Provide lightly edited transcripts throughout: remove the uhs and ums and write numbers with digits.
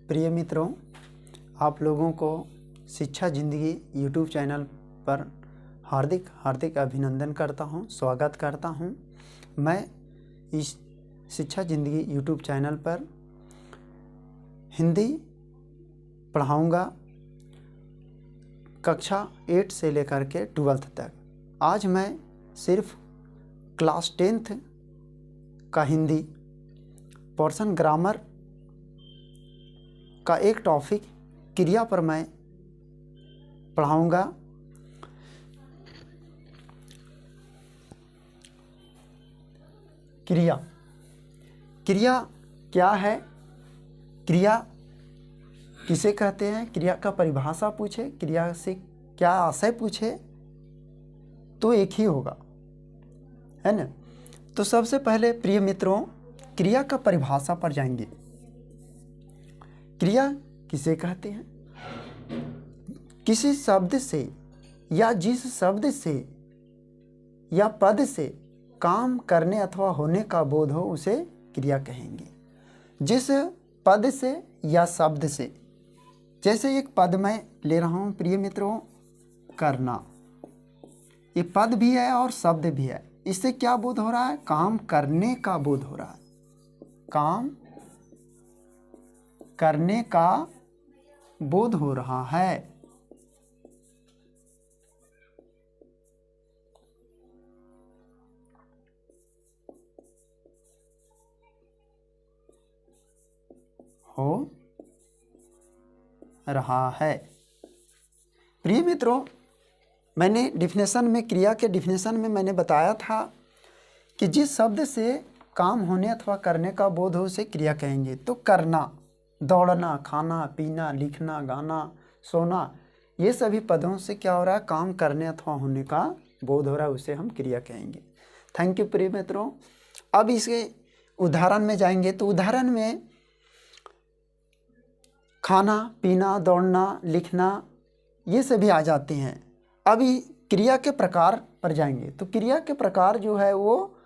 प्रिय मित्रों, आप लोगों को शिक्षा ज़िंदगी यूट्यूब चैनल पर हार्दिक हार्दिक अभिनंदन करता हूं, स्वागत करता हूं। मैं इस शिक्षा ज़िंदगी यूट्यूब चैनल पर हिंदी पढ़ाऊंगा कक्षा 8 से लेकर के 12th तक। आज मैं सिर्फ क्लास 10th का हिंदी पोर्शन ग्रामर का एक टॉपिक क्रिया पर मैं पढ़ाऊंगा। क्रिया क्या है, क्रिया किसे कहते हैं, क्रिया का परिभाषा पूछे, क्रिया से क्या आशय पूछे तो एक ही होगा, है ना। तो सबसे पहले प्रिय मित्रों क्रिया का परिभाषा पर जाएंगे। क्रिया किसे कहते हैं? किसी शब्द से या जिस शब्द से या पद से काम करने अथवा होने का बोध हो उसे क्रिया कहेंगे। जिस पद से या शब्द से, जैसे एक पद मैं ले रहा हूँ प्रिय मित्रों, करना, ये पद भी है और शब्द भी है। इससे क्या बोध हो रहा है? काम करने का बोध हो रहा है, काम करने का बोध हो रहा है। हो रहा है। प्रिय मित्रों, मैंने डिफिनेशन में, क्रिया के डिफिनेशन में मैंने बताया था कि जिस शब्द से काम होने अथवा करने का बोध हो उसे क्रिया कहेंगे। तो करना, दौड़ना, खाना, पीना, लिखना, गाना, सोना, ये सभी पदों से क्या हो रहा है? काम करने अथवा होने का बोध हो रहा है, उसे हम क्रिया कहेंगे। थैंक यू प्रिय मित्रों। अब इसके उदाहरण में जाएंगे। तो उदाहरण में खाना, पीना, दौड़ना, लिखना, ये सभी आ जाते हैं। अभी क्रिया के प्रकार पर जाएंगे। तो क्रिया के प्रकार जो है वो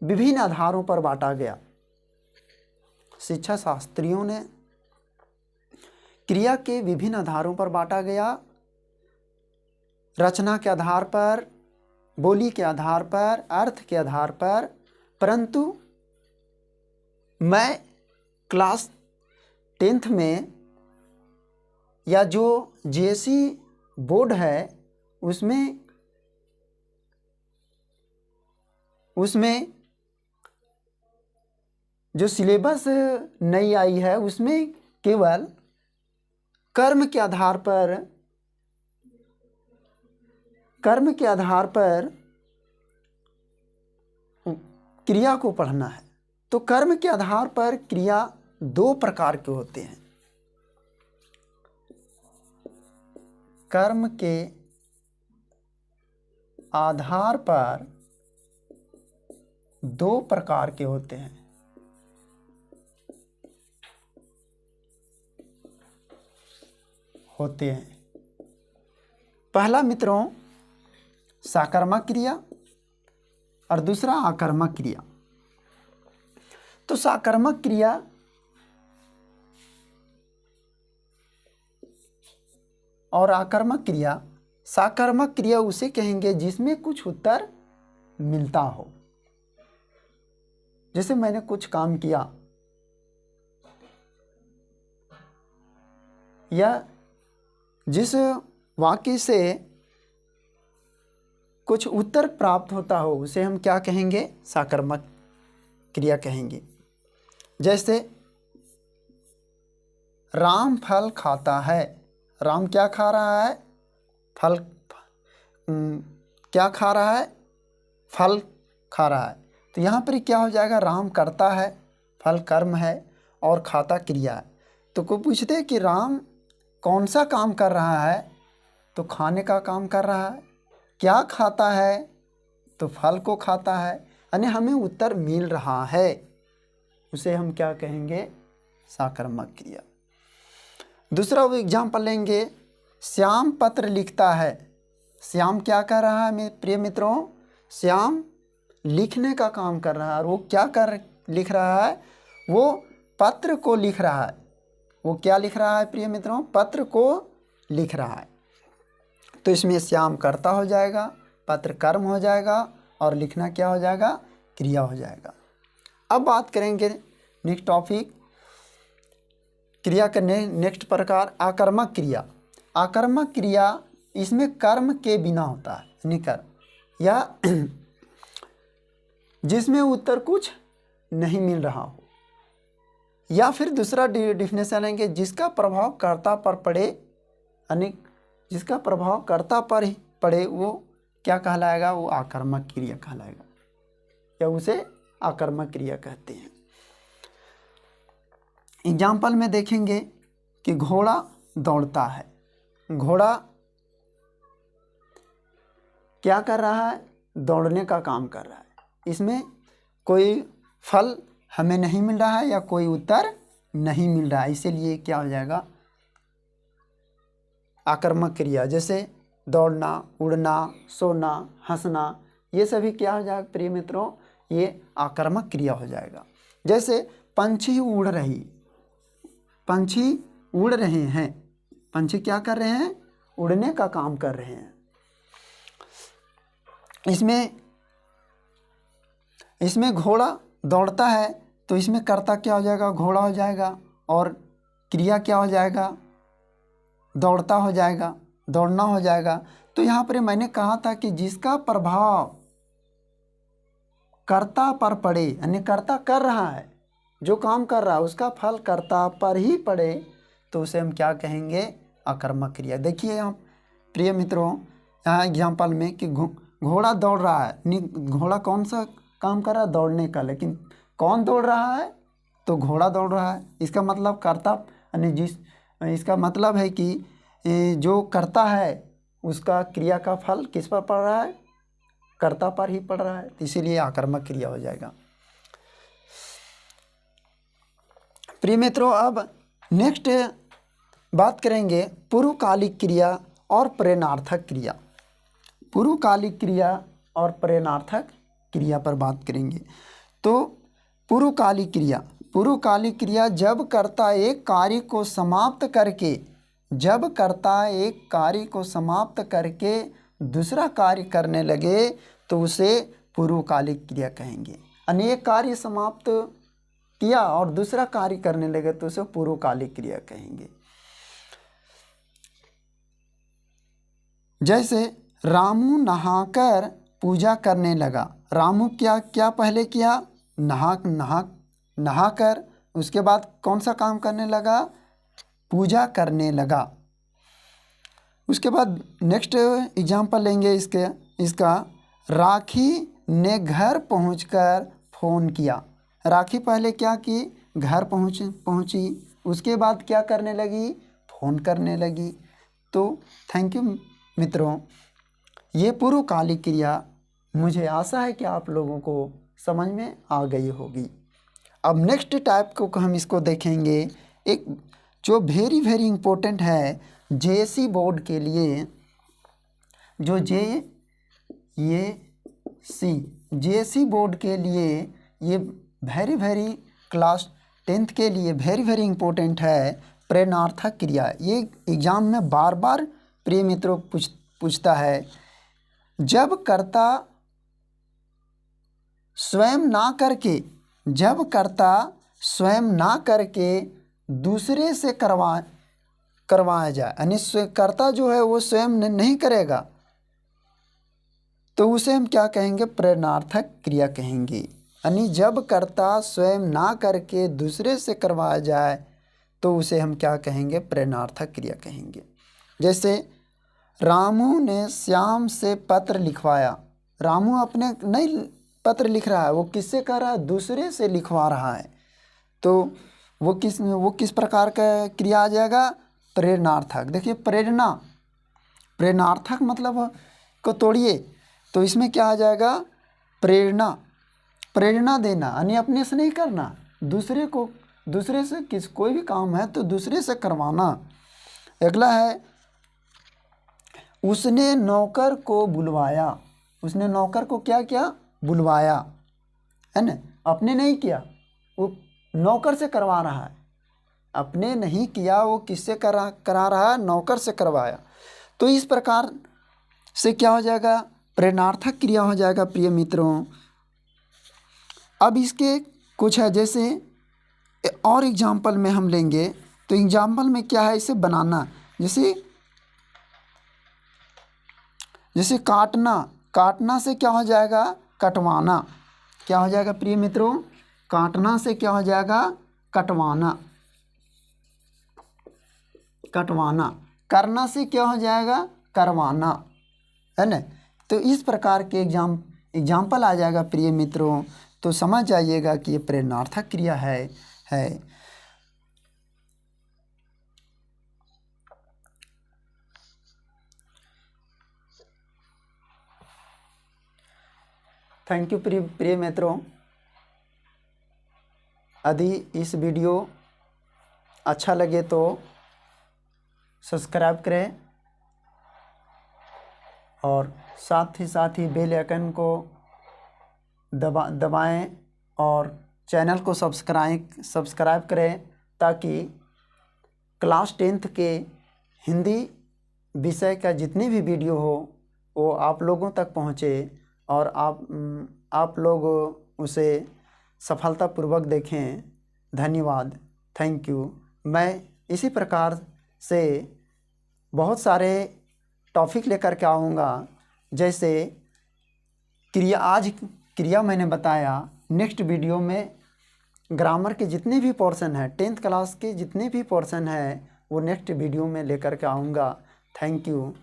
विभिन्न आधारों पर बांटा गया। शिक्षा शास्त्रियों ने क्रिया के विभिन्न आधारों पर बांटा गया। रचना के आधार पर, बोली के आधार पर, अर्थ के आधार पर। परंतु मैं क्लास 10th में या जो जेएससी बोर्ड है उसमें जो सिलेबस नई आई है उसमें केवल कर्म के आधार पर क्रिया को पढ़ना है। तो कर्म के आधार पर क्रिया दो प्रकार के होते हैं। कर्म के आधार पर दो प्रकार के होते हैं। पहला मित्रों साकर्मक क्रिया और दूसरा आकर्मक क्रिया। तो साकर्मक क्रिया और आकर्मक क्रिया, साकर्मक क्रिया उसे कहेंगे जिसमें कुछ उत्तर मिलता हो। जैसे मैंने कुछ काम किया या जिस वाक्य से कुछ उत्तर प्राप्त होता हो उसे हम क्या कहेंगे? साकर्मक क्रिया कहेंगे। जैसे राम फल खाता है। राम क्या खा रहा है? फल। क्या खा रहा है? फल खा रहा है। तो यहाँ पर क्या हो जाएगा? राम करता है, फल कर्म है और खाता क्रिया है। तो कोई पूछते कि राम कौन सा काम कर रहा है? तो खाने का काम कर रहा है। क्या खाता है? तो फल को खाता है। यानी हमें उत्तर मिल रहा है, उसे हम क्या कहेंगे? साकर्मक क्रिया। दूसरा एग्जाम्पल लेंगे। श्याम पत्र लिखता है। श्याम क्या कर रहा है प्रिय मित्रों? श्याम लिखने का काम कर रहा है। और वो क्या लिख रहा है? वो पत्र को लिख रहा है। वो क्या लिख रहा है प्रिय मित्रों, पत्र को लिख रहा है। तो इसमें श्याम कर्ता हो जाएगा, पत्र कर्म हो जाएगा और लिखना क्या हो जाएगा, क्रिया हो जाएगा। अब बात करेंगे नेक्स्ट टॉपिक, क्रिया का नेक्स्ट प्रकार आकर्मक क्रिया। आकर्मक क्रिया इसमें कर्म के बिना होता है, यानी कर्म या जिसमें उत्तर कुछ नहीं मिल रहा हो, या फिर दूसरा डिफिनेशन लेंगे जिसका प्रभाव कर्ता पर पड़े, यानी जिसका प्रभाव कर्ता पर ही पड़े वो क्या कहलाएगा, वो आकर्मक क्रिया कहलाएगा, या उसे आकर्मक क्रिया कहते हैं। एग्जाम्पल में देखेंगे कि घोड़ा दौड़ता है। घोड़ा क्या कर रहा है, दौड़ने का काम कर रहा है। इसमें कोई फल हमें नहीं मिल रहा है या कोई उत्तर नहीं मिल रहा है, इसीलिए क्या हो जाएगा, आकर्मक क्रिया। जैसे दौड़ना, उड़ना, सोना, हंसना, ये सभी क्या हो जाएगा प्रिय मित्रों, ये आकर्मक क्रिया हो जाएगा। जैसे पंछी उड़ रहे हैं, पंछी क्या कर रहे हैं, उड़ने का काम कर रहे हैं। इसमें घोड़ा दौड़ता है, तो इसमें कर्ता क्या हो जाएगा, घोड़ा हो जाएगा, और क्रिया क्या हो जाएगा, दौड़ता हो जाएगा, दौड़ना हो जाएगा। तो यहाँ पर मैंने कहा था कि जिसका प्रभाव कर्ता पर पड़े, यानी कर्ता कर रहा है, जो काम कर रहा है उसका फल कर्ता पर ही पड़े, तो उसे हम क्या कहेंगे, आकर्मक क्रिया। देखिए यहाँ प्रिय मित्रों, यहाँ एग्जाम्पल में कि घोड़ा दौड़ रहा है, घोड़ा कौन सा काम कर रहा है, दौड़ने का, लेकिन कौन दौड़ रहा है, तो घोड़ा दौड़ रहा है। इसका मतलब कर्ता, यानी इसका मतलब है कि जो करता है उसका क्रिया का फल किस पर पड़ रहा है, कर्ता पर ही पड़ रहा है, तो इसीलिए आकर्मक क्रिया हो जाएगा। प्रिय मित्रों, अब नेक्स्ट बात करेंगे पूर्वकालिक क्रिया और प्रेरणार्थक क्रिया। पूर्वकालिक क्रिया और प्रेरणार्थक क्रिया पर बात करेंगे। तो पूर्वकालिक क्रिया जब कर्ता एक कार्य को समाप्त करके दूसरा कार्य करने लगे तो उसे पूर्वकालिक क्रिया कहेंगे। अनेक कार्य समाप्त किया और दूसरा कार्य करने लगे तो उसे पूर्वकालिक क्रिया कहेंगे। जैसे रामू नहाकर पूजा करने लगा। रामू क्या पहले किया, नहाकर, उसके बाद कौन सा काम करने लगा, पूजा करने लगा। उसके बाद नेक्स्ट एग्जाम्पल लेंगे इसका राखी ने घर पहुंचकर फ़ोन किया। राखी पहले क्या की, घर पहुंची, उसके बाद क्या करने लगी, फ़ोन करने लगी। तो थैंक यू मित्रों, ये पूर्वकालिक क्रिया मुझे आशा है कि आप लोगों को समझ में आ गई होगी। अब नेक्स्ट टाइप को हम इसको देखेंगे, एक जो वेरी वेरी इम्पोर्टेंट है जेएससी बोर्ड के लिए, जो जेएससी बोर्ड के लिए ये वेरी वेरी क्लास 10th के लिए वेरी वेरी इम्पोर्टेंट है, प्रेरणार्थक क्रिया। ये एग्ज़ाम में बार बार प्रिय मित्रों पूछता है। जब कर्ता स्वयं ना करके दूसरे से करवाया जाए, यानी कर्ता जो है वो स्वयं नहीं करेगा, तो उसे हम क्या कहेंगे, प्रेरणार्थक क्रिया कहेंगे। यानी जब कर्ता स्वयं ना करके दूसरे से करवाया जाए तो उसे हम क्या कहेंगे, प्रेरणार्थक क्रिया कहेंगे। जैसे रामू ने श्याम से पत्र लिखवाया। रामू अपने नहीं पत्र लिख रहा है, वो किससे कर रहा है, दूसरे से लिखवा रहा है। तो वो किस प्रकार का क्रिया आ जाएगा, प्रेरणार्थक। देखिए प्रेरणार्थक मतलब को तोड़िए, तो इसमें क्या आ जाएगा, प्रेरणा देना, यानी अपने से नहीं करना, दूसरे से कोई भी काम है तो दूसरे से करवाना। अगला है उसने नौकर को बुलवाया। उसने नौकर को क्या किया, बुलवाया, है ना, अपने नहीं किया, वो नौकर से करवा रहा है। अपने नहीं किया वो किससे करा रहा है, नौकर से करवाया। तो इस प्रकार से क्या हो जाएगा, प्रेरणार्थक क्रिया हो जाएगा प्रिय मित्रों। अब इसके कुछ है, जैसे और एग्जाम्पल में हम लेंगे तो एग्जाम्पल में क्या है, इसे बनाना, जैसे काटना, काटना से क्या हो जाएगा, कटवाना। क्या हो जाएगा प्रिय मित्रों, काटना से क्या हो जाएगा, कटवाना। कटवाना, करना से क्या हो जाएगा, करवाना, है ना। तो इस प्रकार के एग्जाम्पल आ जाएगा प्रिय मित्रों। तो समझ जाइएगा कि ये प्रेरणार्थक क्रिया है। थैंक यू प्रिय मित्रों। यदि इस वीडियो अच्छा लगे तो सब्सक्राइब करें और साथ ही बेल आइकन को दबाएं और चैनल को सब्सक्राइब करें, ताकि क्लास 10th के हिंदी विषय का जितने भी वीडियो हो वो आप लोगों तक पहुँचे और आप लोग उसे सफलतापूर्वक देखें। धन्यवाद, थैंक यू। मैं इसी प्रकार से बहुत सारे टॉपिक लेकर के आऊँगा, जैसे आज क्रिया मैंने बताया। नेक्स्ट वीडियो में ग्रामर के जितने भी पोर्शन हैं, 10th क्लास के जितने भी पोर्शन हैं, वो नेक्स्ट वीडियो में लेकर के आऊँगा। Thank you.